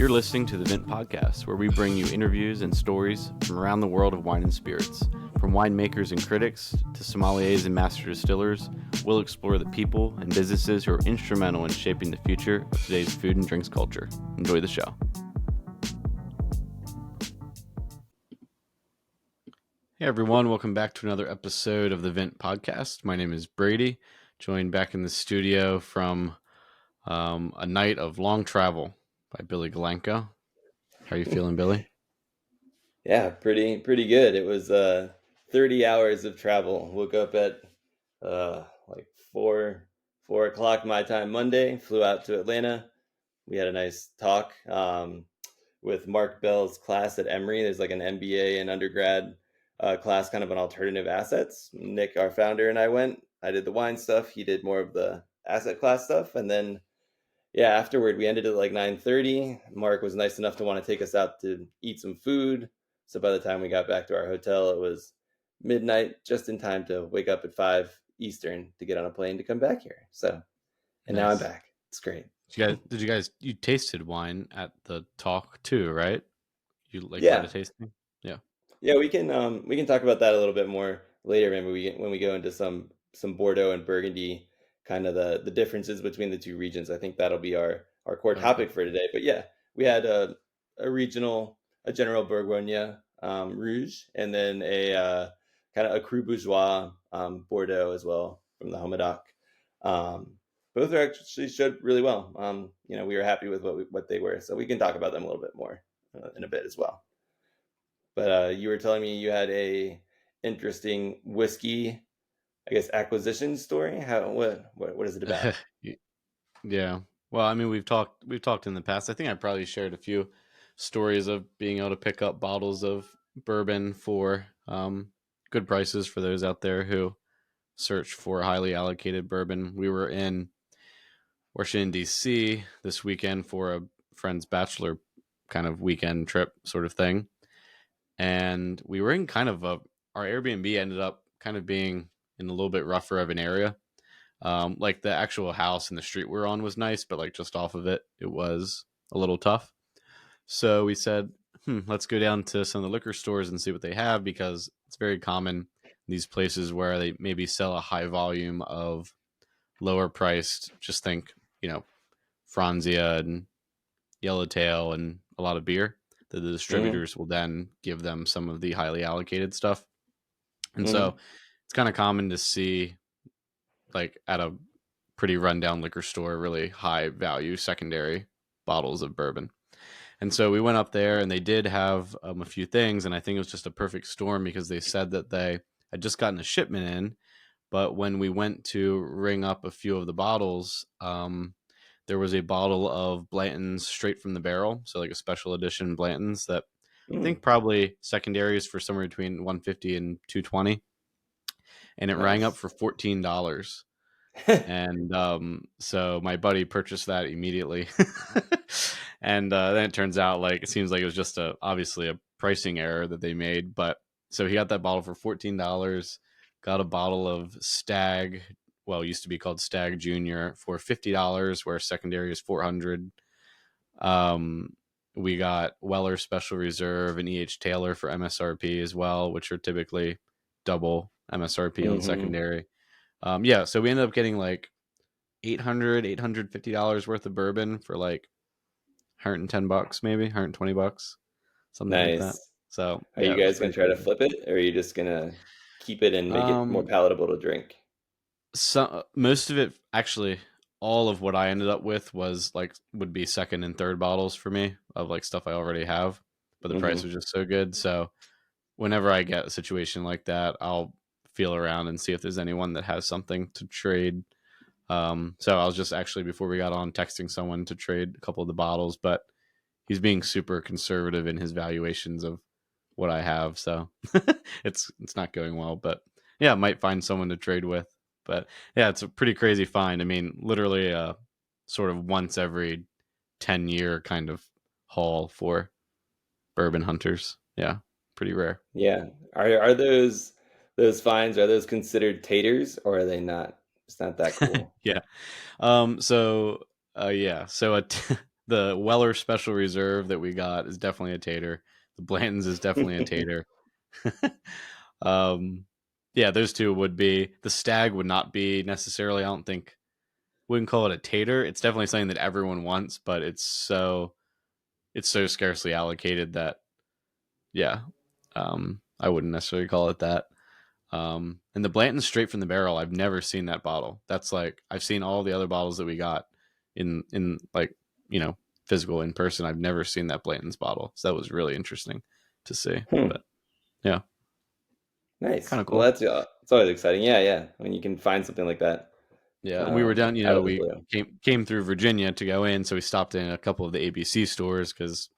You're listening to the Vent Podcast, where we bring you interviews and stories from around the world of wine and spirits. From winemakers and critics to sommeliers and master distillers, we'll explore the people and businesses who are instrumental in shaping the future of today's food and drinks culture. Enjoy the show. Hey everyone, welcome back to another episode of the Vent Podcast. My name is Brady, joined back in the studio from A Night of Long Travel by Billy Galanko. How are you feeling, Billy? Yeah, pretty good. It was 30 hours of travel. Woke up at like 4 o'clock my time Monday, flew out to Atlanta. We had a nice talk with Mark Bell's class at Emory. There's like an MBA and undergrad class, kind of an alternative assets. Nick, our founder, and I went. I did the wine stuff. He did more of the asset class stuff. And then, yeah, afterward, we ended at like 9:30. Mark was nice enough to want to take us out to eat some food. So by the time we got back to our hotel, it was midnight, just in time to wake up at 5 Eastern to get on a plane to come back here. So, and Now I'm back. It's great. You tasted wine at the talk too, right? You Yeah. a tasting? Yeah, we can talk about that a little bit more later. Maybe when we go into some Bordeaux and Burgundy, kind of the differences between the two regions. I think that'll be our core topic for today. But yeah, we had a general Bourgogne Rouge, and then a kind of a Cru Bourgeois Bordeaux as well from the Hamedoc. Both are actually showed really well. We were happy with what they were, so we can talk about them a little bit more in a bit as well. But you were telling me you had a interesting whiskey, I guess, acquisition story. What is it about? Yeah. Well, I mean, we've talked in the past. I think I probably shared a few stories of being able to pick up bottles of bourbon for good prices for those out there who search for highly allocated bourbon. We were in Washington, D.C. this weekend for a friend's bachelor kind of weekend trip sort of thing. And we were in kind of our Airbnb ended up kind of being in a little bit rougher of an area. Like the actual house and the street we're on was nice, but like just off of it, it was a little tough. So we said, let's go down to some of the liquor stores and see what they have, because it's very common in these places where they maybe sell a high volume of lower priced, just think, Franzia and Yellowtail and a lot of beer. The distributors will then give them some of the highly allocated stuff. And so it's kind of common to see, like at a pretty rundown liquor store, really high value secondary bottles of bourbon. And so we went up there and they did have a few things. And I think it was just a perfect storm, because they said that they had just gotten a shipment in. But when we went to ring up a few of the bottles, there was a bottle of Blanton's straight from the barrel. So like a special edition Blanton's that I think probably secondaries for somewhere between $150 and $220. And it rang up for $14. And so my buddy purchased that immediately. And then it turns out, like, it seems like it was just obviously a pricing error that they made. But so he got that bottle for $14, got a bottle of Stag, well, it used to be called Stag Junior, for $50, where secondary is $400. We got Weller Special Reserve and E.H. Taylor for MSRP as well, which are typically double MSRP on secondary. So we ended up getting like $850 worth of bourbon for like $110, maybe $120, something like that. So are you guys gonna try to flip it, or are you just gonna keep it and make it more palatable to drink? So most of it, actually, all of what I ended up with would be second and third bottles for me of like stuff I already have, but the price was just so good. So whenever I get a situation like that, I'll feel around and see if there's anyone that has something to trade. So I was just actually, before we got on, texting someone to trade a couple of the bottles, but he's being super conservative in his valuations of what I have. So it's not going well, but yeah, I might find someone to trade with. But yeah, it's a pretty crazy find. I mean, literally sort of once every 10-year kind of haul for bourbon hunters. Yeah, pretty rare. Yeah. Are those finds, are those considered taters, or are they not? It's not that cool. Yeah. So the Weller Special Reserve that we got is definitely a tater. The Blanton's is definitely a tater. um, yeah, those two would be. The Stag would not be necessarily. I don't think wouldn't call it a tater. It's definitely something that everyone wants, but it's so scarcely allocated that yeah, I wouldn't necessarily call it that. And the Blanton straight from the barrel, I've never seen that bottle. That's like I've seen all the other bottles that we got in like physical in person. I've never seen that Blanton's bottle, so that was really interesting to see. Hmm. But yeah, Nice. kind of Well, cool. that's it's always exciting. Yeah, yeah. When you can find something like that Yeah, and we were down. out of the We blue. came through Virginia to go in, so we stopped in a couple of the ABC stores because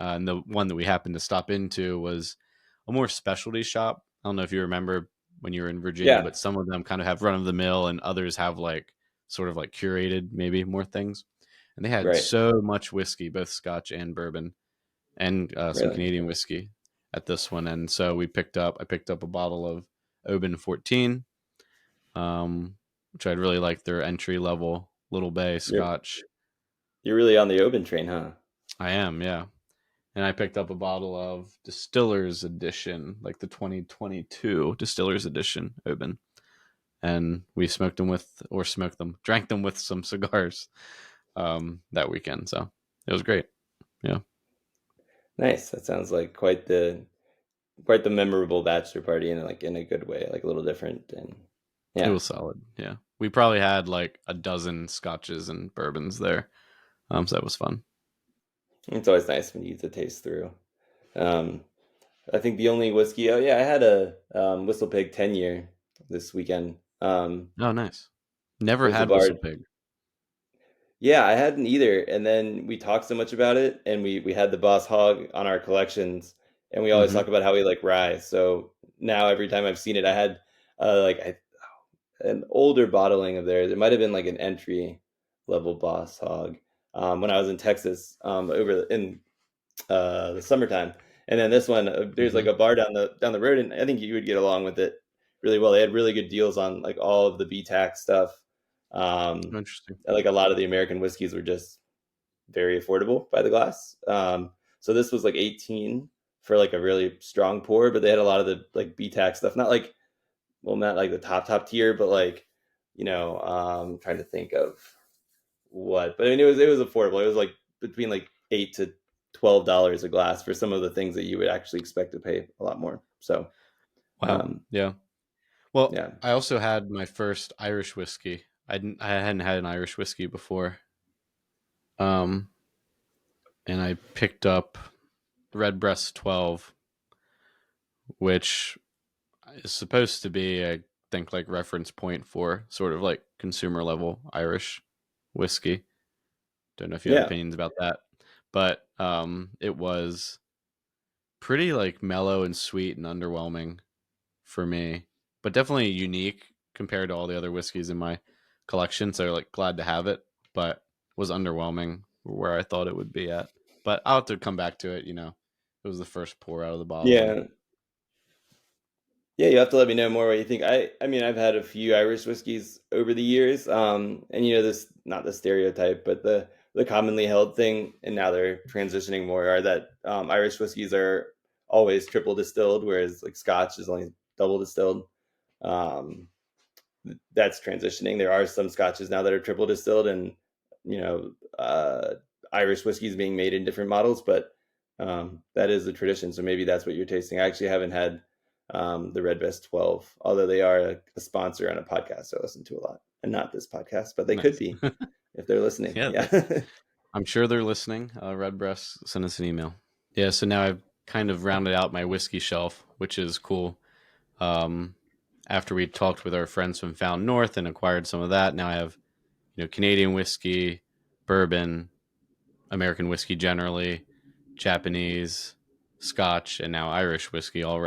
and the one that we happened to stop into was a more specialty shop. I don't know if you remember when you were in Virginia, Yeah, but some of them kind of have run of the mill, and others have like sort of like curated maybe more things. And they had right. so much whiskey, both Scotch and bourbon, and some Really. Canadian whiskey at this one. And so I picked up a bottle of Oban 14, which I'd really like their entry level Little Bay You're Scotch. you're really on the Oban train, huh? I am, yeah. And I picked up a bottle of Distillers Edition, like the 2022 Distillers Edition Oban. And we drank them with some cigars that weekend. So it was great. Yeah, Nice. That sounds like quite the memorable bachelor party in like in a good way, like a little different and it yeah. was solid. Yeah, we probably had like a dozen scotches and bourbons there. So that was fun. It's always nice when you get to taste through. Um, I think the only whiskey. Oh yeah, I had a Whistle Pig 10 year this weekend. Oh, nice. Never There's a had bar. Whistle Pig. Yeah, I hadn't either. And then we talked so much about it, and we had the Boss Hog on our collections, and we always Mm-hmm. talk about how we like rye. So now every time I've seen it, I had an older bottling of theirs. It might have been like an entry level Boss Hog when I was in Texas over in the summertime. And then this one, there's Mm-hmm. like a bar down the road, and I think you would get along with it really well. They had really good deals on like all of the BTAC stuff. Interesting. And, like a lot of the American whiskeys were just very affordable by the glass. So this was like 18 for like a really strong pour, but they had a lot of the like BTAC stuff, not like the top tier, but like trying to think of what. But I mean, it was affordable. It was like between like $8 to $12 a glass for some of the things that you would actually expect to pay a lot more. So Wow. um, Yeah. Well, yeah, I also had my first Irish whiskey. I hadn't had an Irish whiskey before. Um, and I picked up Redbreast 12, which is supposed to be, I think, like reference point for sort of like consumer level Irish whiskey. Don't know if you have yeah, opinions about that, but it was pretty like mellow and sweet and underwhelming for me, but definitely unique compared to all the other whiskeys in my collection. So like glad to have it, but was underwhelming where I thought it would be at. But I'll have to come back to it. It was the first pour out of the bottle, and yeah. Yeah, you have to let me know more what you think. I mean, I've had a few Irish whiskeys over the years, and this not the stereotype, but the commonly held thing, and now they're transitioning more are that Irish whiskeys are always triple distilled, whereas like Scotch is only double distilled. Um, that's transitioning. There are some Scotches now that are triple distilled, and you know, uh, Irish whiskeys being made in different models, but that is the tradition. So maybe that's what you're tasting. I actually haven't had the Redbreast 12, although they are a sponsor on a podcast I listen to a lot, and not this podcast, but they could nice. be if they're listening. Yeah, Yeah, I'm sure they're listening. Redbreast, send us an email. Yeah, so now I've kind of rounded out my whiskey shelf, which is cool. Um, After we talked with our friends from Fountain North and acquired some of that, now I have Canadian whiskey, bourbon, American whiskey generally, Japanese, Scotch, and now Irish whiskey all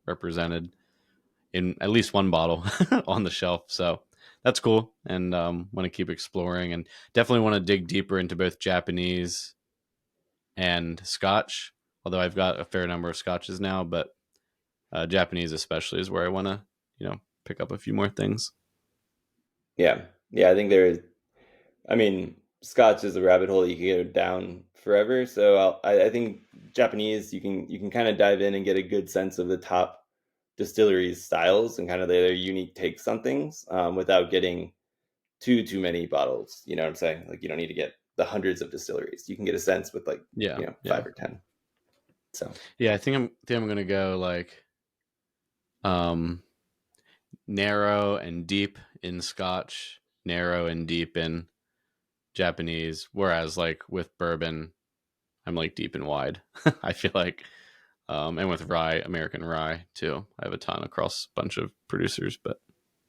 represented in at least one bottle on the shelf. So that's cool, and want to keep exploring, and definitely want to dig deeper into both Japanese and Scotch. Although I've got a fair number of Scotches now, but Japanese especially is where I want to pick up a few more things. yeah, yeah. I think there is. I mean. Scotch is a rabbit hole you can go down forever. So I think Japanese, you can kind of dive in and get a good sense of the top distilleries styles and kind of their unique takes on things, without getting too many bottles. You know what I'm saying? Like, you don't need to get the hundreds of distilleries. You can get a sense with like, Yeah, yeah, 5 or 10. So yeah. I think I'm gonna go like um narrow and deep in Scotch, narrow and deep in Japanese. Whereas like with bourbon, I'm like deep and wide. I feel like, and with rye, American rye too. I have a ton across a bunch of producers, but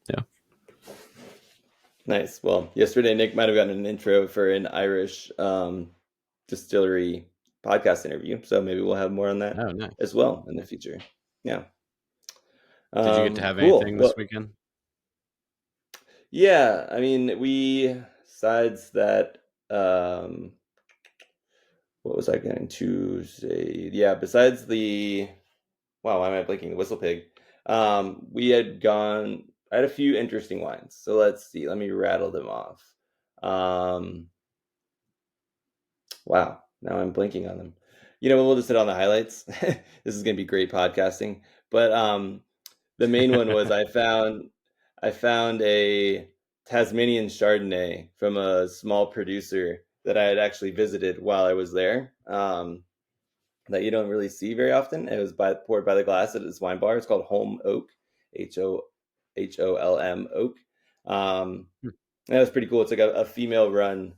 yeah. nice. Well, yesterday Nick might have gotten an intro for an Irish distillery podcast interview. So maybe we'll have more on that Oh, nice. as well in the future. Yeah. Did you get to have Cool. anything Well, this weekend? yeah. I mean, besides that, um, what was I going to say? Yeah. Besides the, wow, why am I blinking? The Whistle Pig. We had gone. I had a few interesting wines. So let's see. Let me rattle them off. Um, wow. Now I'm blinking on them. We'll just hit on the highlights. This is going to be great podcasting. But the main one was I found a Tasmanian Chardonnay from a small producer that I had actually visited while I was there. That you don't really see very often. It was poured by the glass at this wine bar. It's called Home Oak, HOLM Oak. Um, Hmm. and that was pretty cool. It's like a female run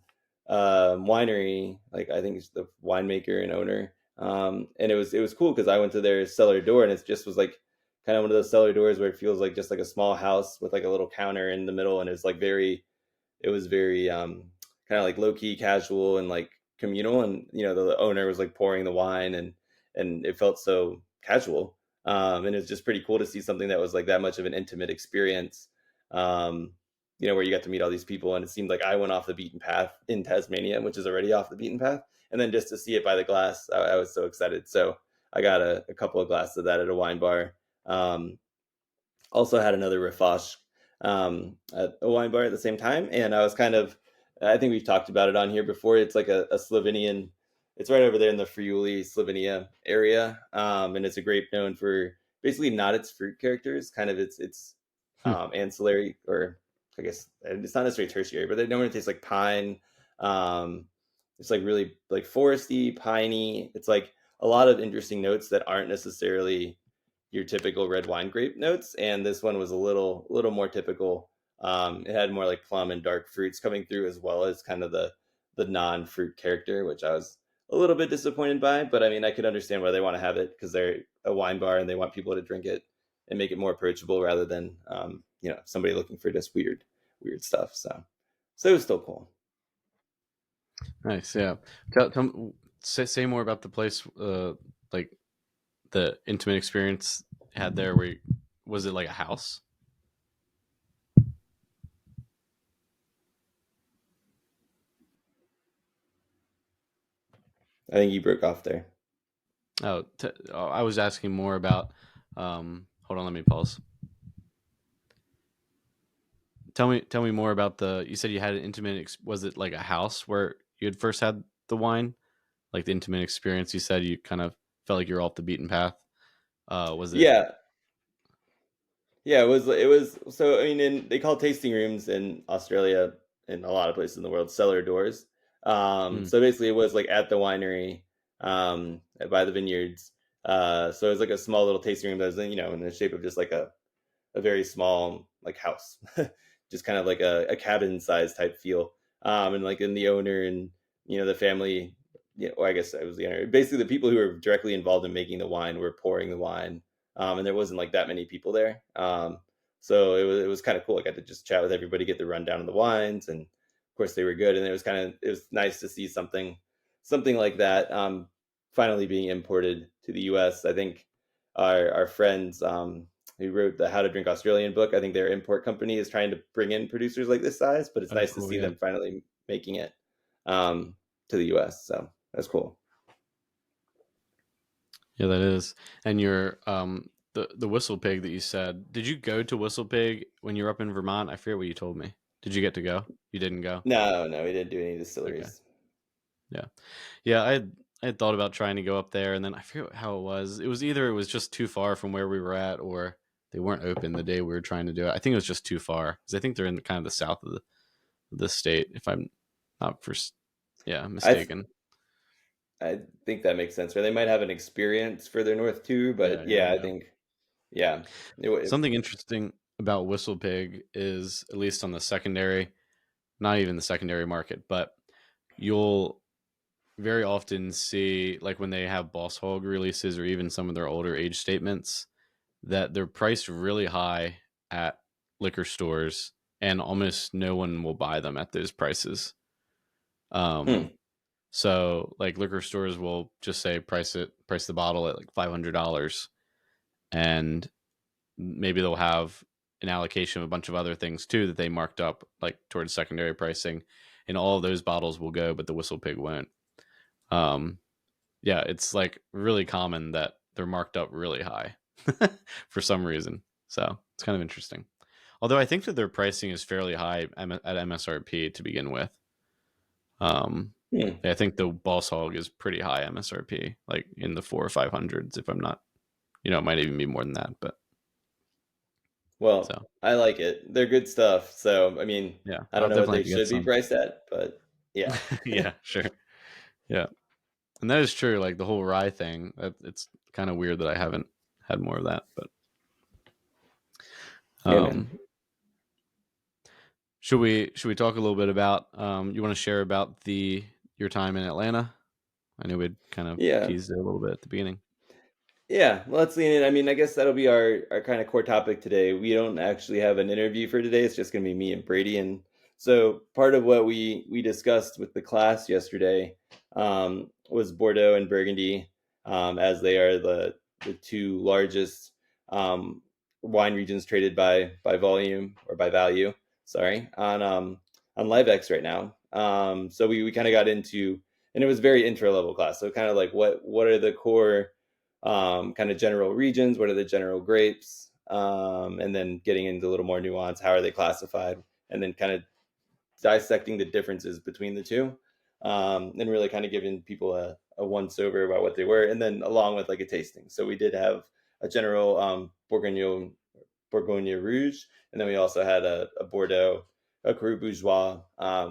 winery. Like, I think it's the winemaker and owner. And it was cool because I went to their cellar door, and it just was like kind of one of those cellar doors where it feels like just like a small house with like a little counter in the middle, and it was very kind of like low key, casual, and like communal. And the owner was like pouring the wine, and it felt so casual. And it's just pretty cool to see something that was like that much of an intimate experience. Um, where you got to meet all these people, and it seemed like I went off the beaten path in Tasmania, which is already off the beaten path. And then just to see it by the glass, I was so excited. So I got a couple of glasses of that at a wine bar. Um, Also had another Rifash at a wine bar at the same time, and I think we've talked about it on here before. It's like a Slovenian. It's right over there in the Friuli, Slovenia area, and it's a grape known for basically not its fruit characters, kind of its Hmm. ancillary, or I guess it's not necessarily tertiary, but they know when it tastes like pine. Um, it's like really like foresty, piney. It's like a lot of interesting notes that aren't necessarily your typical red wine grape notes, and this one was a little more typical. It had more like plum and dark fruits coming through, as well as kind of the non-fruit character, which I was a little bit disappointed by. But I mean, I could understand why they want to have it, because they're a wine bar and they want people to drink it and make it more approachable, rather than somebody looking for just weird stuff. So it was still cool. Nice. Yeah. Say more about the place. Like the intimate experience had there. Was it like a house? I think you broke off there. I was asking more about. Hold on, let me pause. Tell me more about the. You said you had an intimate. Was it like a house where you had first had the wine? Like the intimate experience. You said you kind of felt like you're off the beaten path. Was it? Yeah, yeah, it was. So I mean, they call tasting rooms in Australia and a lot of places in the world cellar doors. Mm, So basically, it was like at the winery, by the vineyards. So it was like a small little tasting room that was in the shape of just like a very small like house, just kind of like a cabin size type feel. And like in the owner and the family, or I guess I was the owner. Basically, the people who were directly involved in making the wine were pouring the wine, and there wasn't like that many people there. So it was kind of cool. I got to just chat with everybody, get the rundown of the wines, and of course they were good. And it was nice to see something like that finally being imported to the U.S. I think our friends who wrote the How to Drink Australian book, I think their import company is trying to bring in producers like this size, but it's oh, nice to cool. see Yeah. them finally making it um, to the U.S. So that's cool. Yeah, that is. And your the Whistle Pig that you said. Did you go to Whistle Pig when you were up in Vermont? I forget what you told me. Did you get to go? You didn't go? No, we didn't do any Okay. distilleries. Yeah. Yeah, I had thought about trying to go up there, and then I forget how it was. It was either it was just too far from where we were at, or they weren't open the day we were trying to do it. I think it was just too far because I think they're in kind of the south of the state, if I'm not I th- mistaken. I think that makes sense. Or they might have an experience further north too, Yeah, but yeah, yeah, I yeah. think yeah. It, Something interesting about Whistle Pig is, at least on the secondary, not even the secondary market, but you'll very often see, like when they have Boss Hog releases or even some of their older age statements, that they're priced really high at liquor stores, and almost no one will buy them at those prices. hmm. So like liquor stores will just say price the bottle at like $500, and maybe they'll have an allocation of a bunch of other things too that they marked up like towards secondary pricing, and all of those bottles will go, but the Whistle Pig won't. Um, yeah, it's like really common that they're marked up really high for some reason. So it's kind of interesting. Although I think that their pricing is fairly high at MSRP to begin with. Um, Hmm. I think the Boss Hog is pretty high MSRP, like in the 400 or 500s, if I'm not, it might even be more than that. But Well, so I like it. They're good stuff. So, I mean, yeah, I don't I'll know what definitely they have to get should be some. priced at, but yeah. Yeah, sure. Yeah, and that is true. Like the whole rye thing, it's kind of weird that I haven't had more of that. But Yeah, man. um, should we talk a little bit about you want to share about the your time in Atlanta? I know we'd kind of Yeah. teased it a little bit at the beginning. Yeah, well, let's lean in. I mean, I guess that'll be our kind of core topic today. We don't actually have an interview for today. It's just going to be me and Brady. And so part of what we discussed with the class yesterday was Bordeaux and Burgundy, as they are the two largest um, wine regions traded by volume or by value. Sorry, on LiveX right now. So we kind of got into, and it was very intro level class. So kind of like what are the core kind of general regions, what are the general grapes, and then getting into a little more nuance, how are they classified, and then kind of dissecting the differences between the two, and really kind of giving people a once over about what they were, and then along with like a tasting. So we did have a general Bourgogne Rouge, and then we also had a Bordeaux, a Cru Bourgeois,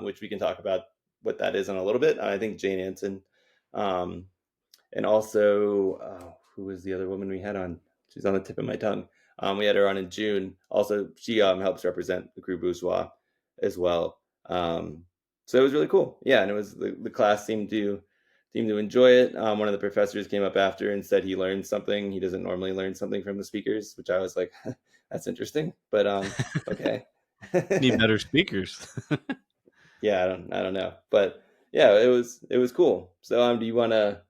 which we can talk about what that is in a little bit. I think Jane Anson, um, and also who was the other woman we had on? She's on the tip of my tongue. We had her on in June. Also, she helps represent the Cru Bourgeois as well. So it was really cool. Yeah, and it was the class seemed to enjoy it. One of the professors came up after and said he learned something. He doesn't normally learn something from the speakers, which I was like, that's interesting. But okay. Need better speakers. Yeah, I don't know, but yeah, it was cool. So do you want to?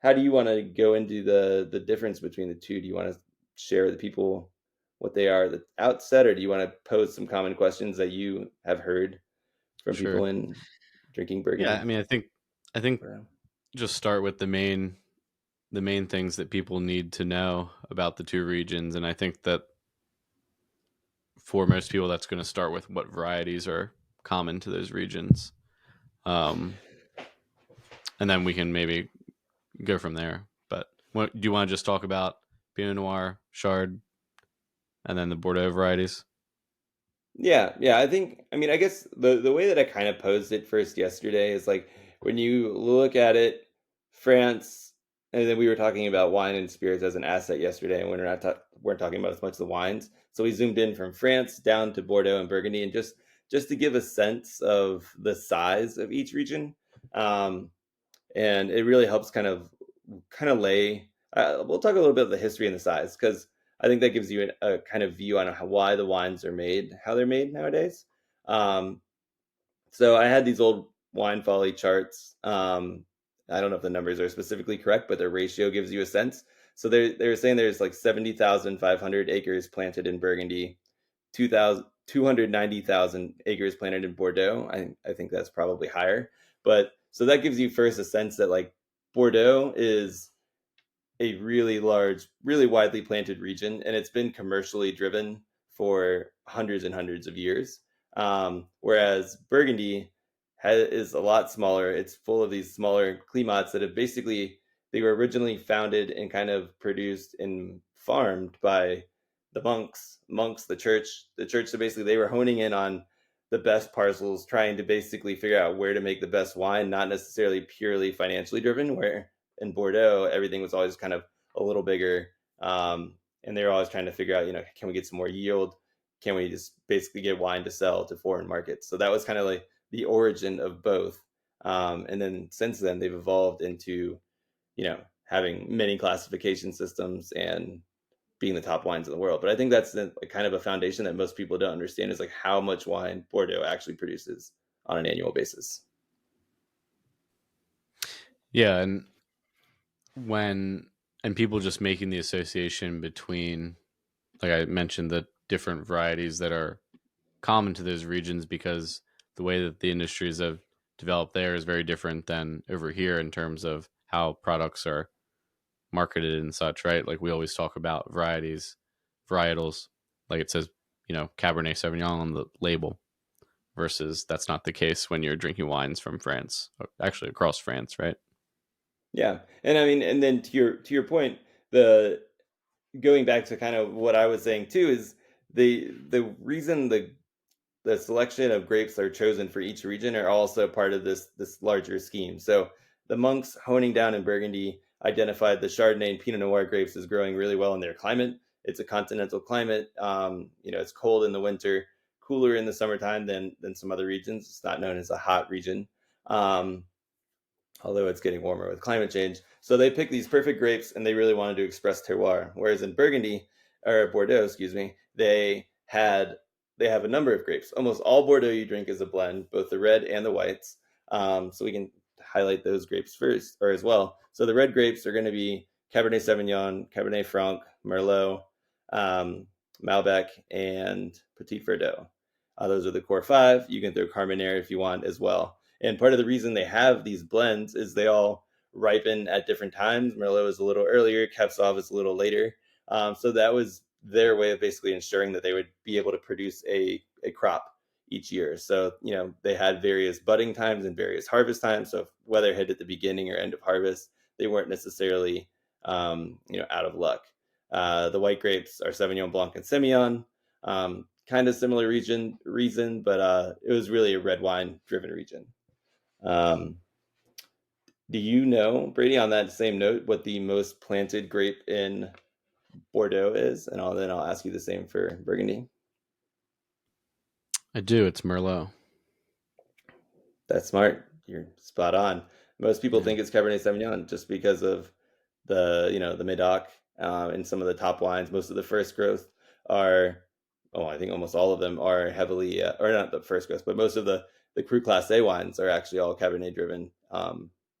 How do you want to go into the difference between the two? Do you want to share with the people what they are at the outset, or do you want to pose some common questions that you have heard from Sure. people in drinking Yeah, Burgundy? I mean, I think just start with the main things that people need to know about the two regions, and I think that for most people, that's going to start with what varieties are common to those regions, um, and then we can maybe go from there. But do you want to just talk about Pinot Noir, Chard, and then the Bordeaux varieties? Yeah. I mean, I guess the way that I kind of posed it first yesterday is like when you look at it, France, and then we were talking about wine and spirits as an asset yesterday, and weren't talking about as much the wines. So we zoomed in from France down to Bordeaux and Burgundy, and just to give a sense of the size of each region, um, and it really helps kind of lay. We'll talk a little bit of the history and the size because I think that gives you a kind of view on why the wines are made, how they're made nowadays. Um, so I had these old wine folly charts. I don't know if the numbers are specifically correct, but the ratio gives you a sense. So they're saying there's like 70,500 acres planted in Burgundy, 290,000 acres planted in Bordeaux. I think that's probably higher. But so that gives you first a sense that like Bordeaux is a really large, really widely planted region, and it's been commercially driven for hundreds and hundreds of years. Whereas Burgundy is a lot smaller. It's full of these smaller climats that have basically, they were originally founded and kind of produced and farmed by the monks, the church. So basically, they were honing in on the best parcels, trying to basically figure out where to make the best wine, not necessarily purely financially driven. Where in Bordeaux, everything was always kind of a little bigger, and they were always trying to figure out, can we get some more yield? Can we just basically get wine to sell to foreign markets? So that was kind of like the origin of both. And then since then, they've evolved into, having many classification systems and being the top wines in the world. But I think that's kind of a foundation that most people don't understand, is like how much wine Bordeaux actually produces on an annual basis. Yeah, and people just making the association between, like I mentioned, the different varieties that are common to those regions, because the way that the industries have developed there is very different than over here in terms of how products are marketed and such, right? Like we always talk about varietals, like it says, Cabernet Sauvignon on the label, versus that's not the case when you're drinking wines from France, actually across France, right? Yeah, and I mean, and then to your point, the going back to kind of what I was saying too, is the reason the selection of grapes that are chosen for each region are also part of this larger scheme. So the monks honing down in Burgundy identified the Chardonnay and Pinot Noir grapes as growing really well in their climate. It's a continental climate. It's cold in the winter, cooler in the summertime than some other regions. It's not known as a hot region, although it's getting warmer with climate change. So they picked these perfect grapes, and they really wanted to express terroir. Whereas in Burgundy, or Bordeaux, excuse me, they have a number of grapes. Almost all Bordeaux you drink is a blend, both the red and the whites. So we can highlight those grapes first, or as well. So the red grapes are going to be Cabernet Sauvignon, Cabernet Franc, Merlot, Malbec, and Petit Verdot. Those are the core five. You can throw Carmenere if you want as well. And part of the reason they have these blends is they all ripen at different times. Merlot is a little earlier, Capsauv is a little later. So that was their way of basically ensuring that they would be able to produce a crop each year. So, they had various budding times and various harvest times. So if weather hit at the beginning or end of harvest, they weren't necessarily, out of luck. The white grapes are Sauvignon Blanc and Semillon. Kind of similar reason, but it was really a red wine driven region. Do you know, Brady, on that same note, what the most planted grape in Bordeaux is? And then I'll ask you the same for Burgundy. I do. It's Merlot. That's smart. You're spot on. Most people think it's Cabernet Sauvignon just because of the Medoc, and some of the top wines. Most of the first growth are, I think almost all of them are heavily, or not the first growth, but most of the Cru Class A wines are actually all Cabernet driven,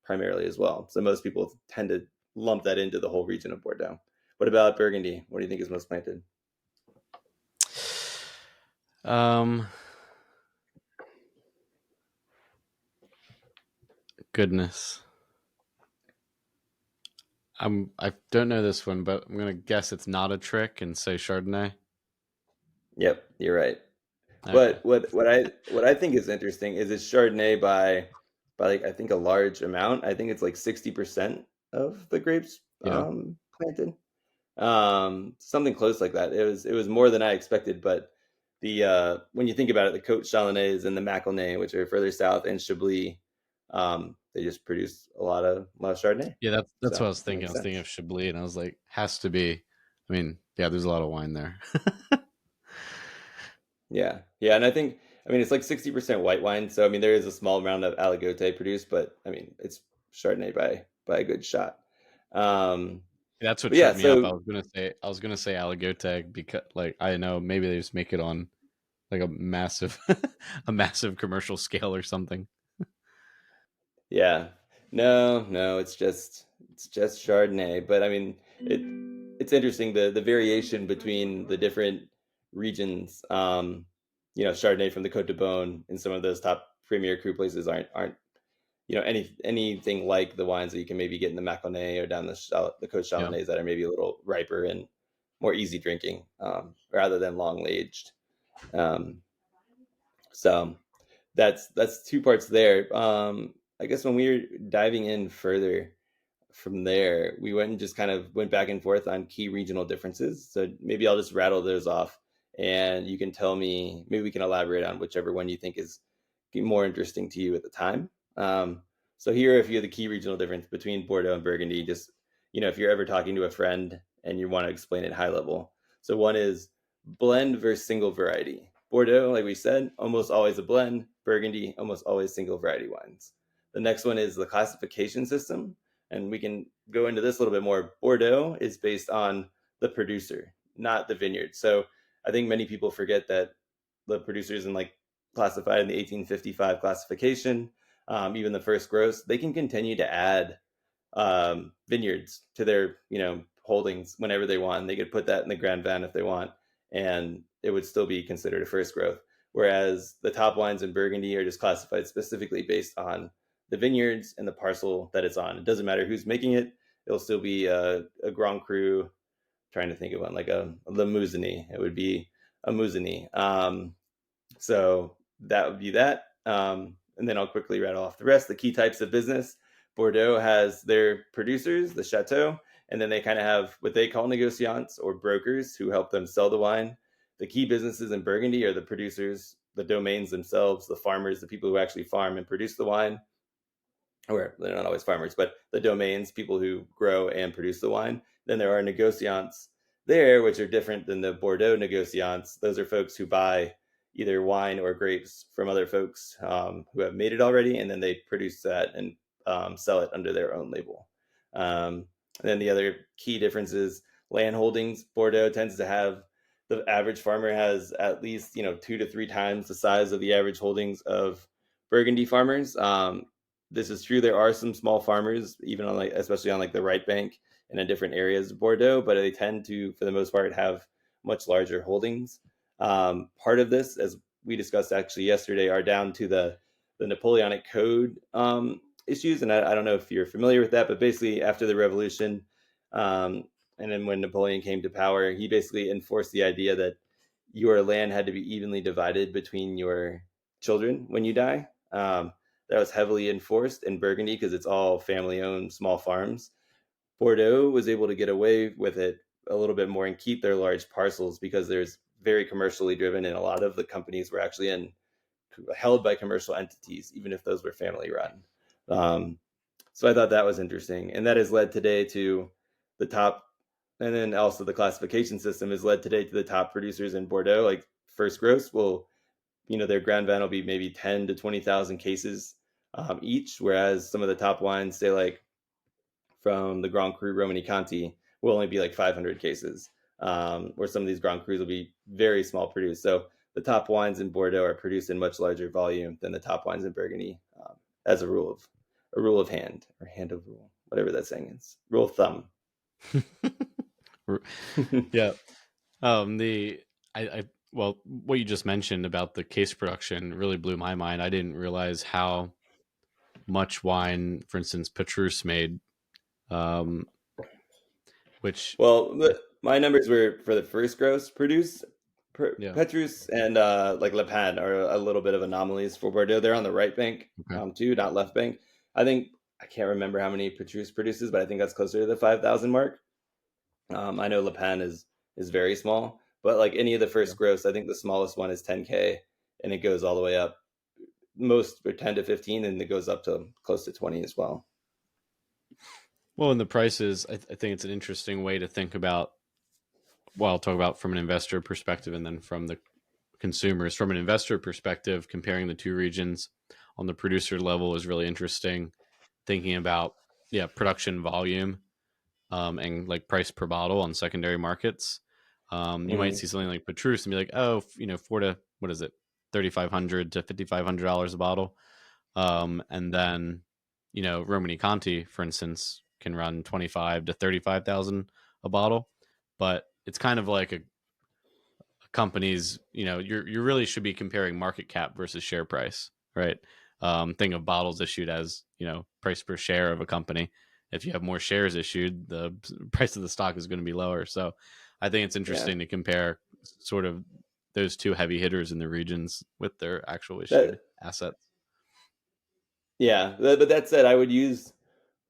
primarily as well. So most people tend to lump that into the whole region of Bordeaux. What about Burgundy? What do you think is most planted? Goodness. I don't know this one, but I'm gonna guess it's not a trick and say Chardonnay. Yep, you're right. Okay. But what I think is interesting is it's Chardonnay by like, I think, a large amount. I think it's like 60% of the grapes Yeah. planted. Something close like that. It was more than I expected, but the when you think about it, the Côte Chalonnaise and the Macalnais, which are further south, and Chablis, they just produce a lot of Chardonnay. Yeah, that's what So I was it thinking. I makes was thinking sense. of Chablis, and I was like, has to be. I mean, yeah, there's a lot of wine there. Yeah, yeah, and I mean, it's like 60% white wine. So I mean, there is a small amount of Aligote produced, but I mean, it's Chardonnay by a good shot. Um, That's what but yeah, tripped me up. so I was gonna say Aligote because, like, I know maybe they just make it on like a massive, a massive commercial scale or something. yeah, no, it's just Chardonnay. But I mean, it's interesting the variation between the different regions. Chardonnay from the Côte de Beaune and some of those top premier cru places aren't anything like the wines that you can maybe get in the Maconnais or down the Côte Yeah. Chalonnaise that are maybe a little riper and more easy drinking, rather than long aged. Um, So that's two parts there. I guess when we were diving in further from there, we went and just kind of went back and forth on key regional differences. So maybe I'll just rattle those off, and you can tell me. Maybe we can elaborate on whichever one you think is more interesting to you at the time. So here are a few of the key regional differences between Bordeaux and Burgundy. Just if you're ever talking to a friend and you want to explain it high level. So one is blend versus single variety. Bordeaux, like we said, almost always a blend. Burgundy, almost always single variety wines. The next one is the classification system, and we can go into this a little bit more. Bordeaux is based on the producer, not the vineyard. So I think many people forget that the producers classified in the 1855 classification, even the first gross, they can continue to add vineyards to their holdings whenever they want. They could put that in the Grand Van if they want, and it would still be considered a first growth. Whereas the top wines in Burgundy are just classified specifically based on the vineyards and the parcel that it's on. It doesn't matter who's making it; it'll still be a Grand Cru. Trying to think of one like a Limousin. It would be a Musigny. So that would be that. And then I'll quickly rattle off the rest. The key types of business. Bordeaux has their producers, the chateau, and then they kind of have what they call negociants or brokers who help them sell the wine. The key businesses in Burgundy are the producers, the domains themselves, the farmers, the people who actually farm and produce the wine. Or they're not always farmers, but the domains, people who grow and produce the wine. Then there are negociants there, which are different than the Bordeaux negociants. Those are folks who buy either wine or grapes from other folks who have made it already, and then they produce that and sell it under their own label. And then the other key difference is land holdings. Bordeaux tends to have the average farmer has at least 2 to 3 times the size of the average holdings of Burgundy farmers. This is true. There are some small farmers, even on especially on the right bank and in different areas of Bordeaux, but they tend to, for the most part, have much larger holdings. Part of this, as we discussed actually yesterday, are down to the Napoleonic Code issues. And I don't know if you're familiar with that, but basically after the revolution, and then when Napoleon came to power, he basically enforced the idea that your land had to be evenly divided between your children when you die. That was heavily enforced in Burgundy because it's all family-owned small farms. Bordeaux was able to get away with it a little bit more and keep their large parcels because there's very commercially driven, and a lot of the companies were actually held by commercial entities, even if those were family run. So I thought that was interesting, and that has led today to the top, and then also the classification system has led today to the top producers in Bordeaux. Like first gross will, their Grand Van will be maybe 10 to 20,000 cases each, whereas some of the top wines, say from the Grand Cru Romanée-Conti, will only be 500 cases, where some of these Grand Crus will be very small produced. So the top wines in Bordeaux are produced in much larger volume than the top wines in Burgundy, as a rule of hand, or hand of rule, whatever that saying is, rule of thumb. Yeah. Well, what you just mentioned about the case production really blew my mind. I didn't realize how much wine, for instance, Petrus made, which... my numbers were for the first gross produced. Yeah. Petrus and Le Pen are a little bit of anomalies for Bordeaux. They're on the right bank, too, not left bank. I can't remember how many Petrus produces, but I think that's closer to the 5,000 mark. I know Le Pen is very small, but any of the first gross, I think the smallest one is 10K, and it goes all the way up. Most are 10 to 15, and it goes up to close to 20 as well. Well, in the prices, I think it's an interesting way to think about. Well, I'll talk about from an investor perspective and then from the consumers. From an investor perspective, comparing the two regions on the producer level is really interesting. Thinking about production volume and price per bottle on secondary markets. You might see something like Petrus and be like, oh, $4 to $3,500 to $5,500 a bottle, and then Romanée-Conti, for instance, can run 25 to 35,000 a bottle, but it's kind of like a company's, you really should be comparing market cap versus share price, right? Think of bottles issued as price per share of a company. If you have more shares issued, the price of the stock is going to be lower. So I think it's interesting to compare sort of those two heavy hitters in the regions with their actual issued That assets. yeah, but that said, I would use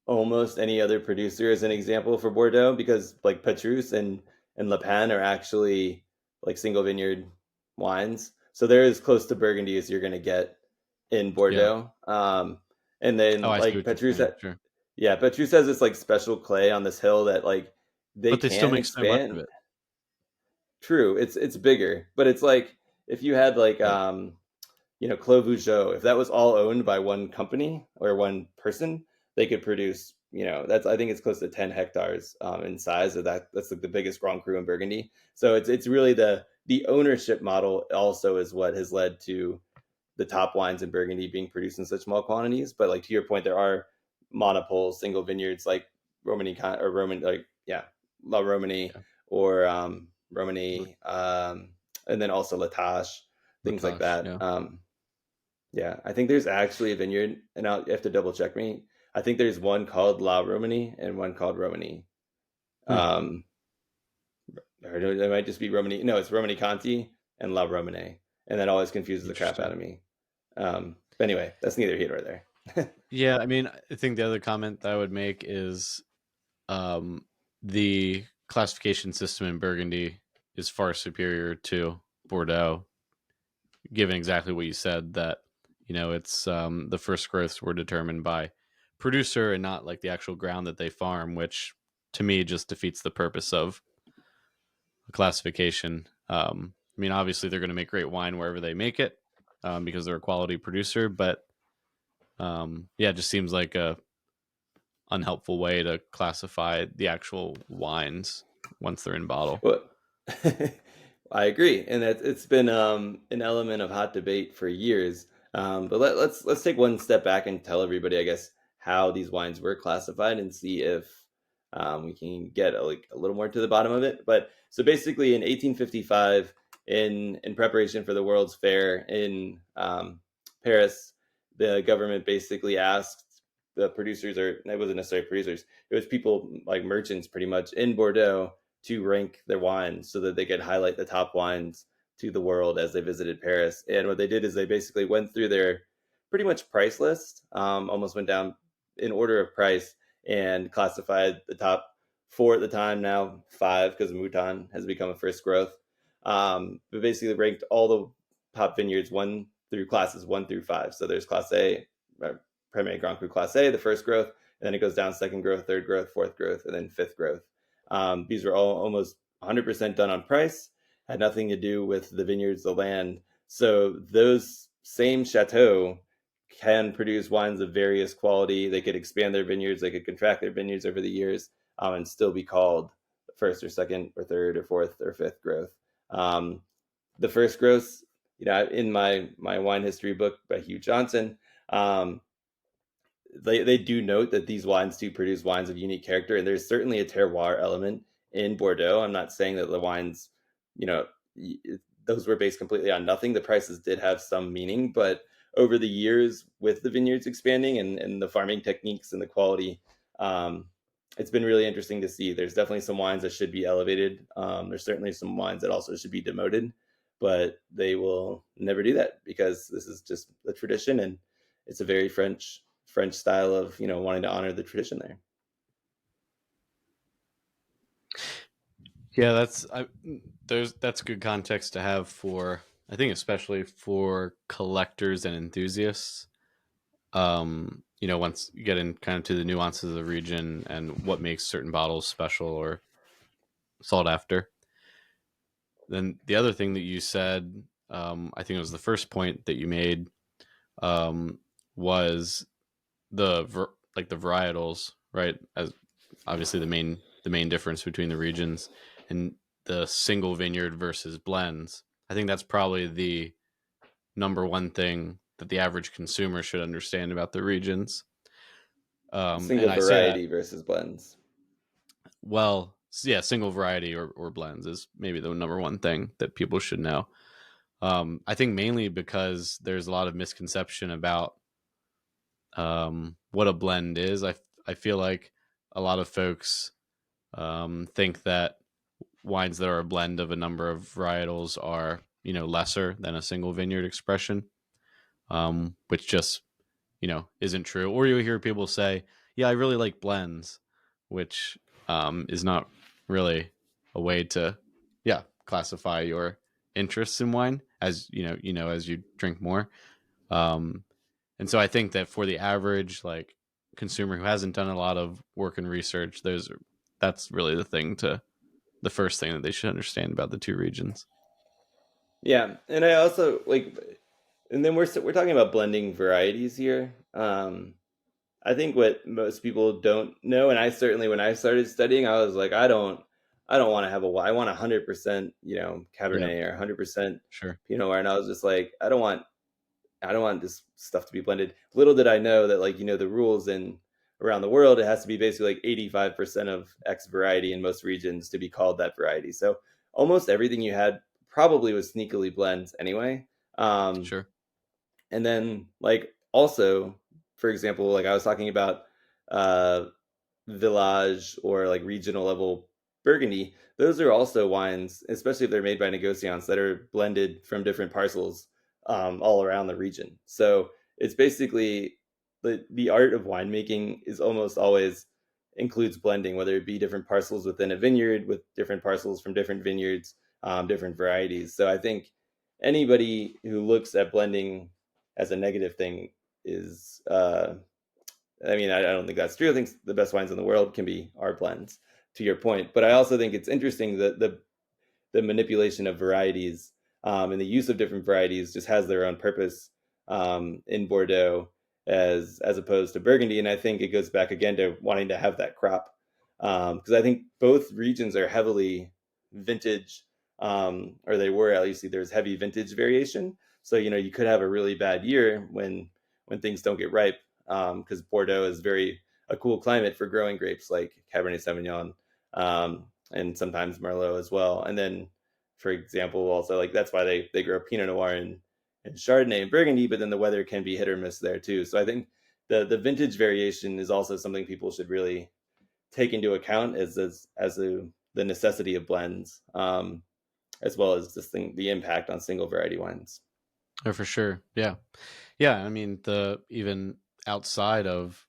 almost any other producer as an example for Bordeaux because like Petrus and Le Pen are actually like single vineyard wines. So they're as close to Burgundy as you're going to get in Yeah. Bordeaux. And Oh, then I see like what you're Petrus, saying. Sure. yeah, Petrus has this like special clay on this hill that like they But they still can make so much of expand. it. True, it's bigger, but it's like if you had like Yeah. Clos Vougeot, if that was all owned by one company or one person, they could produce, that's I think it's close to 10 hectares in size of that. That's like the biggest Grand Cru in Burgundy. So it's really the ownership model also is what has led to the top wines in Burgundy being produced in such small quantities. But like to your point, there are monopoles, single vineyards like Romani or Roman, like yeah, La Romani Yeah. or Romani, and then also Latache, things like Latache. that. Yeah. Yeah, I think there's actually a vineyard, and you have to double check me. I think there's one called La Romani and one called Romani. Hmm. Or it might just be Romani. No, it's Romani Conti and La Romane, and that always confuses the crap out Interesting. of me. But anyway, that's neither here nor there. Yeah, I mean, I think the other comment that I would make is the classification system in Burgundy is far superior to Bordeaux, given exactly what you said, that it's the first growths were determined by producer and not like the actual ground that they farm, which to me just defeats the purpose of a classification. I mean, obviously they're going to make great wine wherever they make it, because they're a quality producer, but yeah, it just seems like a unhelpful way to classify the actual wines once they're in bottle. Well, I agree, and it's been an element of hot debate for years. But let's take one step back and tell everybody, I guess, how these wines were classified and see if we can get a little more to the bottom of it. But so basically, in 1855, in preparation for the World's Fair in Paris, the government basically asked the producers, or it wasn't necessarily producers, it was people like merchants, pretty much in Bordeaux, to rank their wines so that they could highlight the top wines to the world as they visited Paris. And what they did is they basically went through their pretty much price list, almost went down in order of price, and classified the top four at the time, now five, because Mouton has become a first growth. But basically ranked all the top vineyards classes one through five. So there's Class A, Premier Grand Cru Class A, the first growth, and then it goes down second growth, third growth, fourth growth, and then fifth growth. These were all almost 100% done on price, had nothing to do with the vineyards, the land. So those same chateaux can produce wines of various quality. They could expand their vineyards, they could contract their vineyards over the years, and still be called first or second or third or fourth or fifth growth. The first growth, in my wine history book by Hugh Johnson, they do note that these wines do produce wines of unique character, and there's certainly a terroir element in Bordeaux. I'm not saying that the wines, those were based completely on nothing. The prices did have some meaning, but over the years with the vineyards expanding and the farming techniques and the quality, it's been really interesting to see. There's definitely some wines that should be elevated. There's certainly some wines that also should be demoted, but they will never do that because this is just the tradition, and it's a very French style of wanting to honor the tradition there. Yeah, that's good context to have for, I think, especially for collectors and enthusiasts. Once you get in kind of to the nuances of the region and what makes certain bottles special or sought after. Then the other thing that you said, I think it was the first point that you made, was the varietals, right? As obviously the main difference between the regions and the single vineyard versus blends. I think that's probably the number one thing that the average consumer should understand about the regions. Single And I say that, variety versus blends. well, yeah, single variety or blends is maybe the number one thing that people should know. I think mainly because there's a lot of misconception about what a blend is. I feel like a lot of folks think that wines that are a blend of a number of varietals are lesser than a single vineyard expression, which just isn't true. Or you hear people say, yeah, I really like blends, which is not really a way to classify your interests in wine, as as you drink more. um, and so I think that for the average consumer who hasn't done a lot of work and research, that's really the first thing that they should understand about the two regions. Yeah, and I also like, and then we're talking about blending varieties here. I think what most people don't know, and I certainly when I started studying, I was like, I don't want to have a I want 100%, Yeah, Cabernet or 100% sure. Pinot Noir, and I was just like, I don't want this stuff to be blended. Little did I know that the rules in around the world, it has to be basically like 85% of X variety in most regions to be called that variety. So almost everything you had probably was sneakily blends anyway. Um, Sure. and then also, for example, like I was talking about uh village or like regional level Burgundy, those are also wines, especially if they're made by negociants, that are blended from different parcels all around the region. So it's basically the art of winemaking is almost always includes blending, whether it be different parcels within a vineyard with different parcels from different vineyards, different varieties. So I think anybody who looks at blending as a negative thing is I mean, I don't think that's true. I think the best wines in the world can be our blends, to your point. But I also think it's interesting that the manipulation of varieties and the use of different varieties just has their own purpose in Bordeaux as opposed to Burgundy. And I think it goes back again to wanting to have that crop because I think both regions are heavily vintage, or they were at least. There's heavy vintage variation. So you could have a really bad year when things don't get ripe because Bordeaux is very a cool climate for growing grapes like Cabernet Sauvignon and sometimes Merlot as well. And then, for example, also like that's why they grow Pinot Noir and Chardonnay and Burgundy, but then the weather can be hit or miss there too. So I think the vintage variation is also something people should really take into account the necessity of blends, as well as the impact on single variety wines. Oh, for sure. Yeah. Yeah. I mean, the even outside of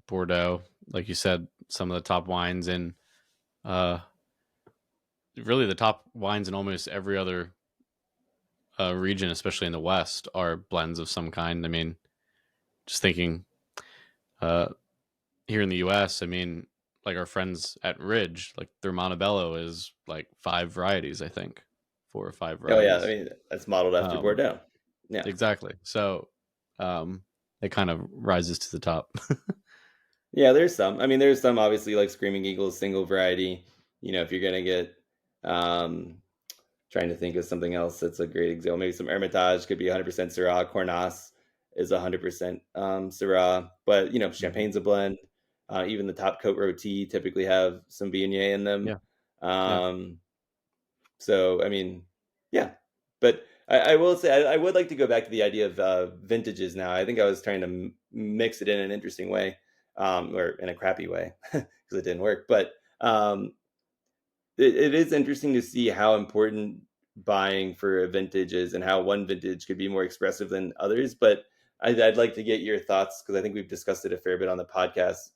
Bordeaux, like you said, some of the top wines in uh really the top wines in almost every other region, especially in the West, are blends of some kind. I mean, just thinking uh here in the US, I mean, like our friends at Ridge, like their Montebello is like five varieties, I think. Four or five Oh yeah, I varieties. mean that's modeled after Um Bordeaux. Yeah. exactly. So it kind of rises to the top. Yeah, there's some. I mean, there's some obviously like Screaming Eagles single variety. If you're gonna get, um, trying to think of something else that's a great example. Maybe some Hermitage could be 100% Syrah. Cornas is 100% Syrah. But Mhm. Champagne's a blend. Even the top coat roti typically have some Viognier in them. Yeah. Yeah. Um, so I mean, yeah. But I will say I would like to go back to the idea of vintages now. I think I was trying to mix it in an interesting way, or in a crappy way because it didn't work. But it is interesting to see how important buying for a vintage is and how one vintage could be more expressive than others. But I'd like to get your thoughts because I think we've discussed it a fair bit on the podcast,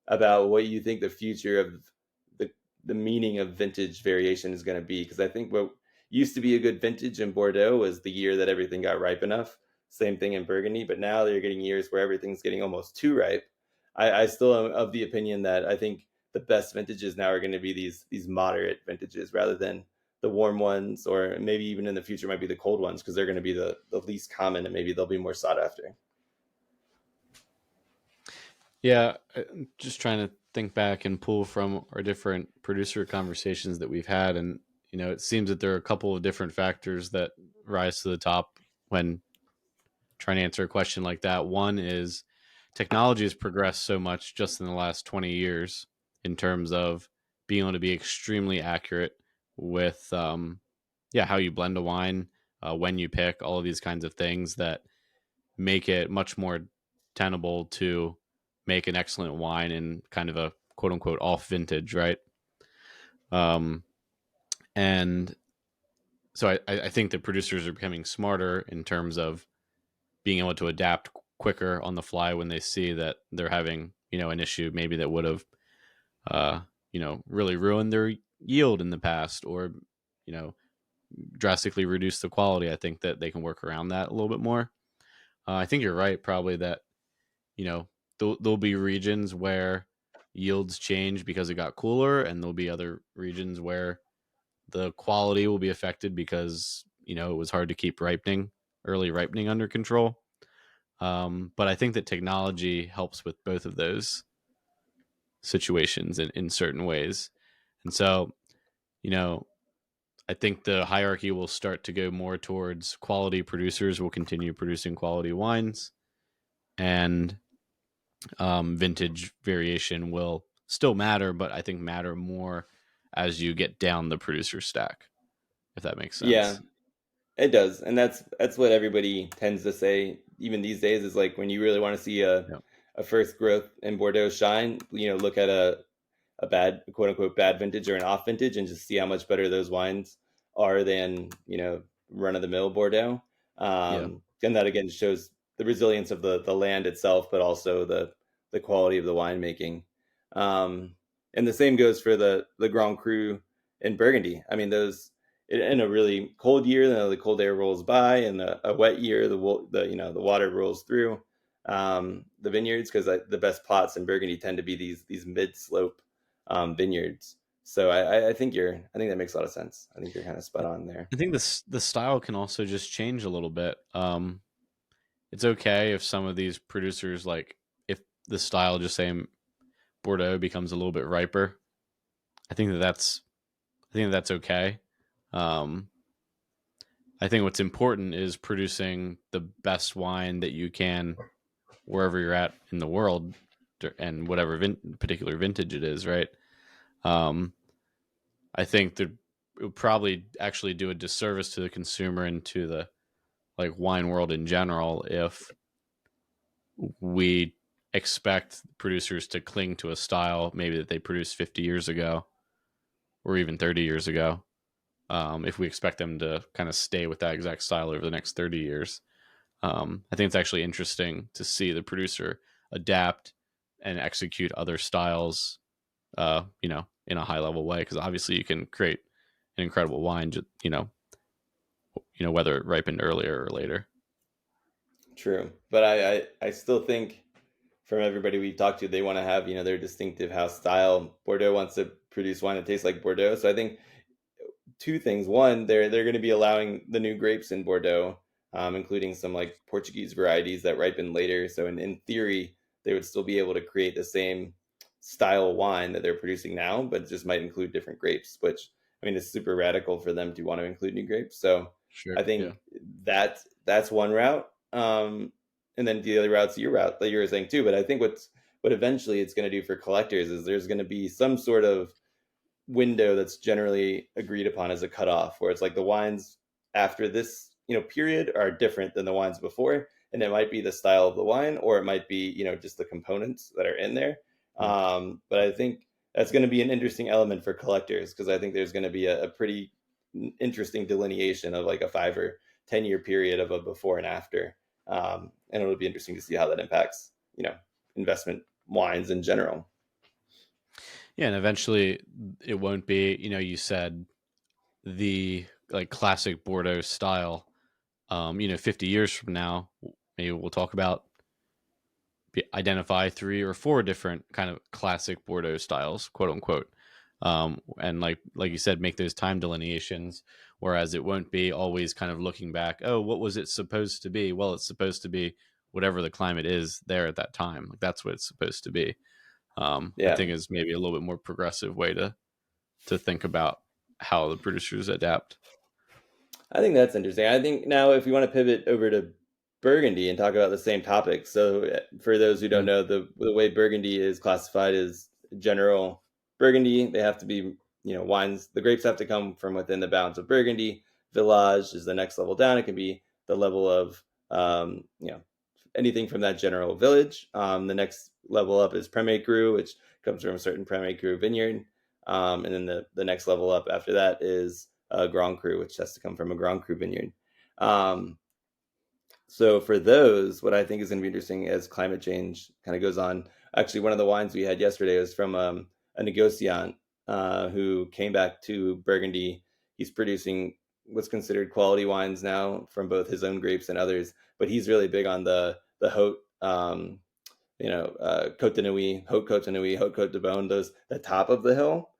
about what you think the future of the the meaning of vintage variation is going to be. Because I think what used to be a good vintage in Bordeaux was the year that everything got ripe enough. Same thing in Burgundy, but now they're getting years where everything's getting almost too ripe. I still am of the opinion that I think the best vintages now are going to be these moderate vintages rather than the warm ones, or maybe even in the future might be the cold ones because they're going to be the least common and maybe they'll be more sought after. Yeah. Just trying to think back and pull from our different producer conversations that we've had. And, it seems that there are a couple of different factors that rise to the top when trying to answer a question like that. One is technology has progressed so much just in the last 20 years in terms of being able to be extremely accurate with how you blend a wine, when you pick, all of these kinds of things that make it much more tenable to make an excellent wine in kind of a quote unquote off vintage, right? um and I think the producers are becoming smarter in terms of being able to adapt quicker on the fly when they see that they're having, an issue maybe that would have, really ruined their yield in the past, or, you know, drastically reduce the quality. I think that they can work around that a little bit more. I think you're right, probably that, you know, there'll be regions where yields change because it got cooler, and there'll be other regions where the quality will be affected because, it was hard to keep early ripening under control. But I think that technology helps with both of those situations in certain ways. And so, you know, I think the hierarchy will start to go more towards quality producers will continue producing quality wines, and vintage variation will still matter, but I think matter more as you get down the producer stack, if that makes Yeah, sense. it does, and that's what everybody tends to say. Even these days, is like when you really want to see Yeah. a first growth in Bordeaux shine, look at a bad, quote unquote, bad vintage or an off vintage, and just see how much better those wines are than run of the mill Bordeaux. Yeah. And that again shows the resilience of the land itself, but also the quality of the winemaking. And the same goes for the Grand Cru in Burgundy. I mean, those in a really cold year, the cold air rolls by, and a wet year, the water rolls through the vineyards, because the best plots in Burgundy tend to be these mid slope vineyards. So I think that makes a lot of sense. I think you're kind of spot on there. I think the style can also just change a little bit. It's okay if some of these producers, like, if the style, just say Bordeaux, becomes a little bit riper. I think that's okay. Um, I think what's important is producing the best wine that you can wherever you're at in the world, and whatever particular vintage it is, right? Um, I think that it would probably actually do a disservice to the consumer and to the, like, wine world in general if we expect producers to cling to a style maybe that they produced 50 years ago or even 30 years ago. If we expect them to kind of stay with that exact style over the next 30 years, I think it's actually interesting to see the producer adapt and execute other styles, in a high level way. Because obviously, you can create an incredible wine, whether it ripened earlier or later. True, but I still think from everybody we talked to, they want to have their distinctive house style. Bordeaux wants to produce wine that tastes like Bordeaux. So I think two things. One, they're going to be allowing the new grapes in Bordeaux, including some like Portuguese varieties that ripen later. So in theory, they would still be able to create the same style wine that they're producing now, but it just might include different grapes, which I mean is super radical for them to want to include new grapes. So Sure. I Yeah. think that's one route. And then the other route's your route that you were saying too. But I think what eventually it's going to do for collectors is there's going to be some sort of window that's generally agreed upon as a cutoff, where it's like the wines after this period are different than the wines before, and it might be the style of the wine, or it might be just the components that are in there. Yeah. But I think that's going to be an interesting element for collectors, because I think there's going to be a pretty interesting delineation of like a 5 or 10 year period of a before and after, and it'll be interesting to see how that impacts investment wines in general. Yeah, and eventually it won't be, you said the, like, classic Bordeaux style. 50 years from now, maybe we'll talk about identify 3 or 4 different kind of classic Bordeaux styles, quote unquote. And like you said, make those time delineations. Whereas it won't be always kind of looking back. Oh, what was it supposed to be? Well, it's supposed to be whatever the climate is there at that time. Like, that's what it's supposed to be. I Yeah, think is maybe a little bit more progressive way to think about how the producers adapt. I think that's interesting. I think now if we want to pivot over to Burgundy and talk about the same topic. So for those who don't Mm. know, the way Burgundy is classified is general Burgundy. They have to be, wines. The grapes have to come from within the bounds of Burgundy. Village is the next level down. It can be the level of, anything from that general village. The next level up is Premier Cru, which comes from a certain Premier Cru vineyard. And then the next level up after that is Grand Cru, which has to come from a Grand Cru vineyard. Um, so for those, what I think is going to be interesting as climate change kind of goes on. Actually, one of the wines we had yesterday was from a negociant who came back to Burgundy. He's producing what's considered quality wines now from both his own grapes and others, but he's really big on the haute, Côte de Nuit, haute Côte de Nuit, haute Côte de Beaune, those the top of the hill.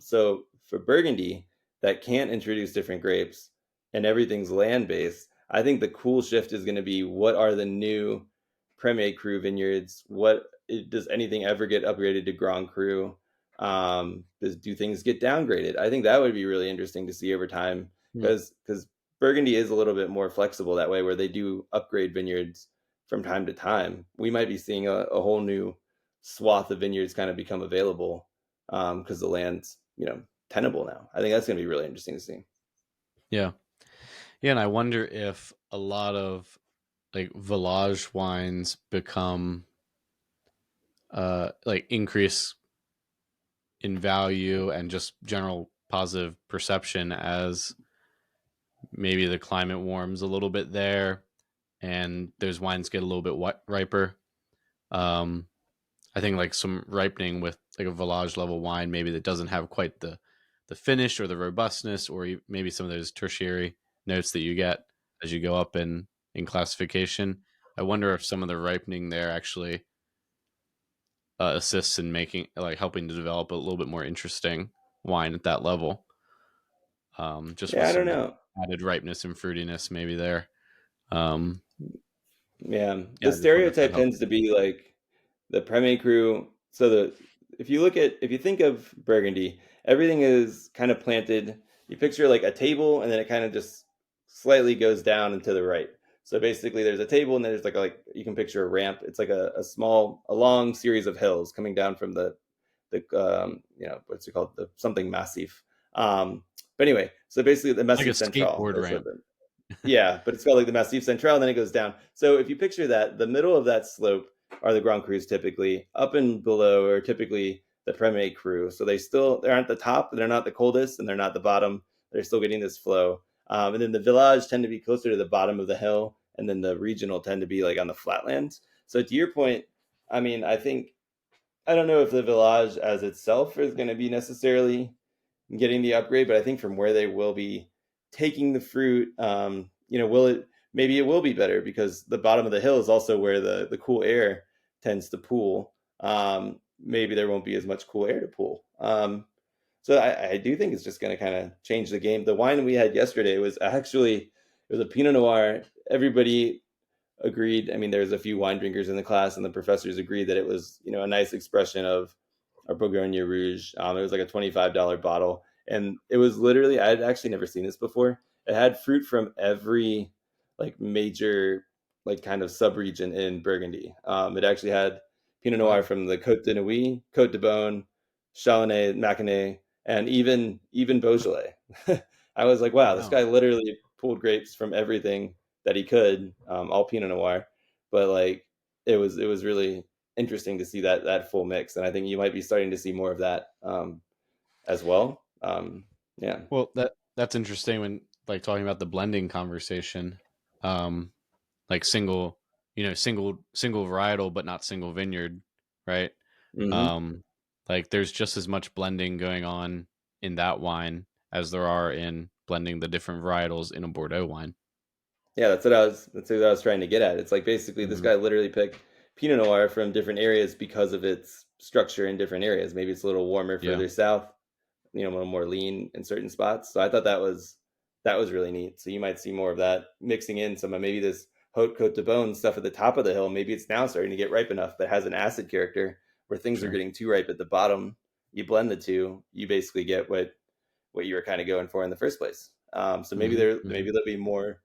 So for Burgundy, that can't introduce different grapes and everything's land based. I think the cool shift is going to be what are the new Premier Cru vineyards? Does anything ever get upgraded to Grand Cru? Do things get downgraded? I think that would be really interesting to see over time because Burgundy is a little bit more flexible that way, where they do upgrade vineyards from time to time. We might be seeing a whole new swath of vineyards kind of become available because the land's tenable now. I think that's going to be really interesting to see. Yeah. Yeah, and I wonder if a lot of like village wines become like increase in value and just general positive perception as maybe the climate warms a little bit there and those wines get a little bit riper. I think like some ripening with like a village level wine, maybe that doesn't have quite the finish or the robustness, or maybe some of those tertiary notes that you get as you go up in classification. I wonder if some of the ripening there actually assists in making, like, helping to develop a little bit more interesting wine at that level. Just with Yeah, I don't some know. added ripeness and fruitiness, maybe there. Um, Yeah, yeah, the I just wonder if that stereotype helps. tends to be like the Premier Cru. So if you think of Burgundy, everything is kind of planted. You picture like a table, and then it kind of just slightly goes down and to the right. So basically, there's a table, and there's like you can picture a ramp. It's like a long series of hills coming down from the what's it called, the something massif. But anyway, so basically the Like a Massif Central. skateboard ramp. Yeah, but it's called like the Massif Central, and then it goes down. So if you picture that, the middle of that slope are the Grand Crus typically. Up and below are typically the Premier Cru. So they're at the top, they're not the coldest, and they're not the bottom. They're still getting this flow. And then the village tend to be closer to the bottom of the hill, and then the regional tend to be like on the flatlands. So to your point, I mean, I don't know if the village as itself is going to be necessarily getting the upgrade, but I think from where they will be taking the fruit, will it, maybe it will be better because the bottom of the hill is also where the cool air tends to pool. Maybe there won't be as much cool air to pool. So I do think it's just going to kind of change the game. The wine we had yesterday was actually, it was a Pinot Noir. Everybody agreed. I mean, there's a few wine drinkers in the class, and the professors agreed that it was, a nice expression of our Bourgogne Rouge. It was like a $25 bottle, and it was literally, I had actually never seen this before. It had fruit from every like major like kind of sub-region in Burgundy. It actually had Pinot Noir Wow. from the Côte de Nuit, Côte de Beaune, Chardonnay, Maconnais, and even Beaujolais. I was like, wow, this Wow. guy literally pulled grapes from everything that he could, all Pinot Noir. But like, it was really interesting to see that full mix, and I think you might be starting to see more of that as well. Yeah. Well, that's interesting when like talking about the blending conversation. Um, like single, single varietal, but not single vineyard, right? Hmm. Um, like there's just as much blending going on in that wine as there are in blending the different varietals in a Bordeaux wine. Yeah, that's what I was trying to get at. It's like basically this Mm-hmm. guy literally picked Pinot Noir from different areas because of its structure in different areas. Maybe it's a little warmer Yeah, further south, a little more lean in certain spots. So I thought that was really neat. So you might see more of that mixing in some of maybe this haute Côte de Beaune stuff at the top of the hill. Maybe it's now starting to get ripe enough that has an acid character where things are sure. getting too ripe at the bottom. You blend the two, you basically get what you were kind of going for in the first place. So maybe Mm-hmm. Mm-hmm. there'll be more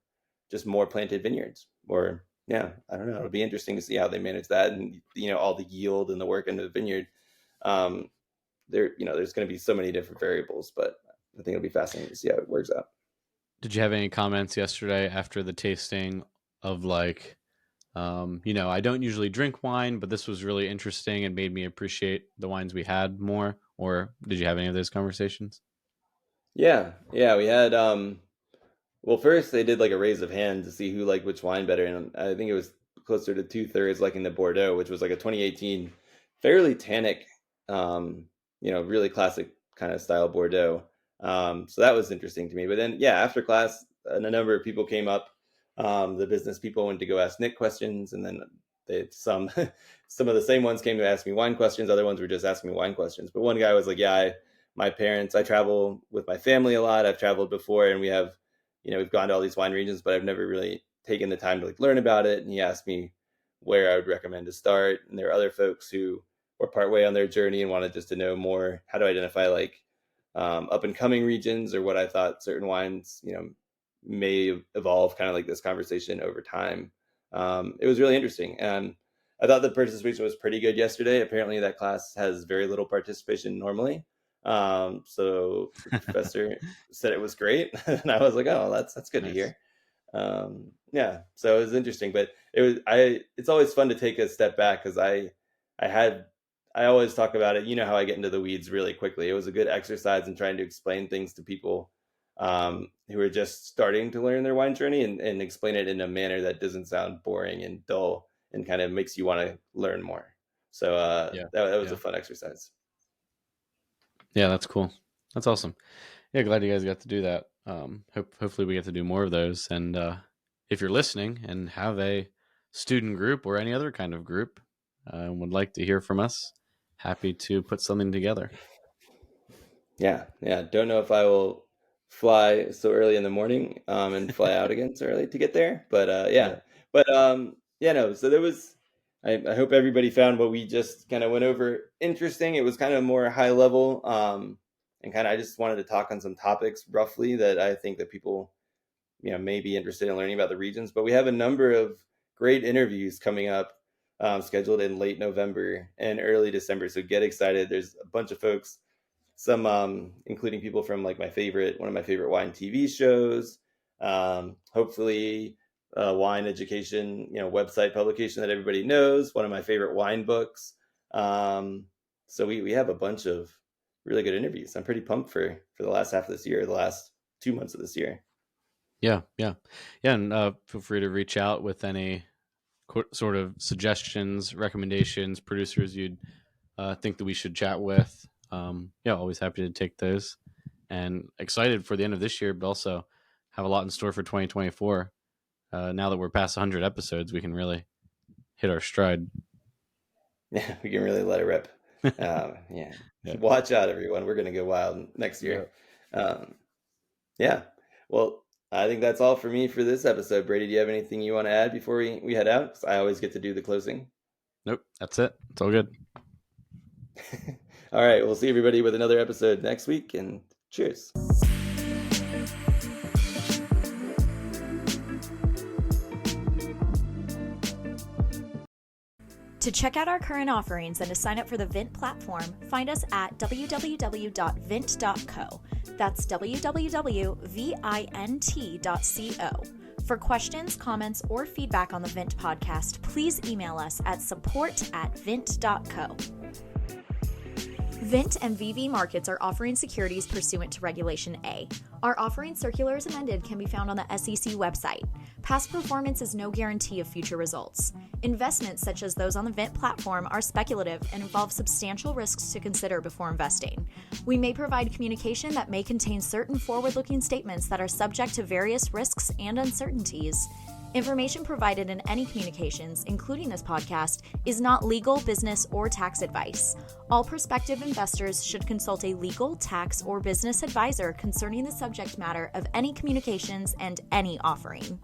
planted vineyards, or yeah, I don't know. It'll be interesting to see how they manage that, and all the yield and the work into the vineyard. Um, there's going to be so many different variables, but I think it'll be fascinating to see how it works out. Did you have any comments yesterday after the tasting of like, I don't usually drink wine, but this was really interesting and made me appreciate the wines we had more? Or did you have any of those conversations? Yeah, yeah, we had well, first they did like a raise of hands to see who liked which wine better, and I think it was closer to 2/3 liking the Bordeaux, which was like a 2018 fairly tannic, really classic kind of style Bordeaux. So that was interesting to me. But then, yeah, after class, a number of people came up. The business people went to go ask Nick questions, and then some some of the same ones came to ask me wine questions. Other ones were just asking me wine questions. But one guy was like, "Yeah, my parents, I travel with my family a lot. I've traveled before, and we've gone to all these wine regions, but I've never really taken the time to like learn about it." And he asked me where I would recommend to start. And there are other folks who were partway on their journey and wanted just to know more how to identify like up and coming regions, or what I thought certain wines, may evolve, kind of like this conversation over time. It was really interesting. And I thought the participation was pretty good yesterday. Apparently that class has very little participation normally. So the professor said it was great. And I was like, oh, that's good to Nice. hear. Yeah, so it was interesting, but it's always fun to take a step back, because I always talk about it. You know how I get into the weeds really quickly. It was a good exercise in trying to explain things to people who are just starting to learn their wine journey, and explain it in a manner that doesn't sound boring and dull, and kind of makes you want to learn more. So Yeah. that was Yeah. a fun exercise. Yeah, that's cool. That's awesome. Yeah, glad you guys got to do that. Hopefully we get to do more of those. And if you're listening and have a student group or any other kind of group, would like to hear from us, happy to put something together. Yeah, yeah. Don't know if I will fly so early in the morning, and fly out again so early to get there. But Yeah. yeah. But yeah, no. So there was. I hope everybody found what we just kind of went over interesting. It was kind of more high level, and kind of I just wanted to talk on some topics roughly that I think that people may be interested in learning about the regions. But we have a number of great interviews coming up, scheduled in late November and early December. So get excited. There's a bunch of folks, some including people from like one of my favorite wine TV shows, hopefully wine education, website publication that everybody knows, one of my favorite wine books. So we have a bunch of really good interviews. I'm pretty pumped for the last half of this year, the last 2 months of this year. Yeah. Yeah. Yeah. And feel free to reach out with any sort of suggestions, recommendations, producers you'd think that we should chat with. Yeah, always happy to take those. And excited for the end of this year, but also have a lot in store for 2024. Now that we're past 100 episodes, we can really hit our stride. Yeah, we can really let it rip. Yeah. Yeah. Watch out, everyone. We're going to go wild next Yeah. year. Yeah. Well, I think that's all for me for this episode. Brady, do you have anything you want to add before we head out? 'Cause I always get to do the closing. Nope. That's it. It's all good. All right. We'll see everybody with another episode next week, and cheers. To check out our current offerings and to sign up for the Vint platform, find us at www.vint.co. That's www.vint.co. For questions, comments, or feedback on the Vint podcast, please email us at support@vint.co. Vint and VV Markets are offering securities pursuant to Regulation A. Our offering circular as amended can be found on the SEC website. Past performance is no guarantee of future results. Investments such as those on the Vint platform are speculative and involve substantial risks to consider before investing. We may provide communication that may contain certain forward-looking statements that are subject to various risks and uncertainties. Information provided in any communications, including this podcast, is not legal, business, or tax advice. All prospective investors should consult a legal, tax, or business advisor concerning the subject matter of any communications and any offering.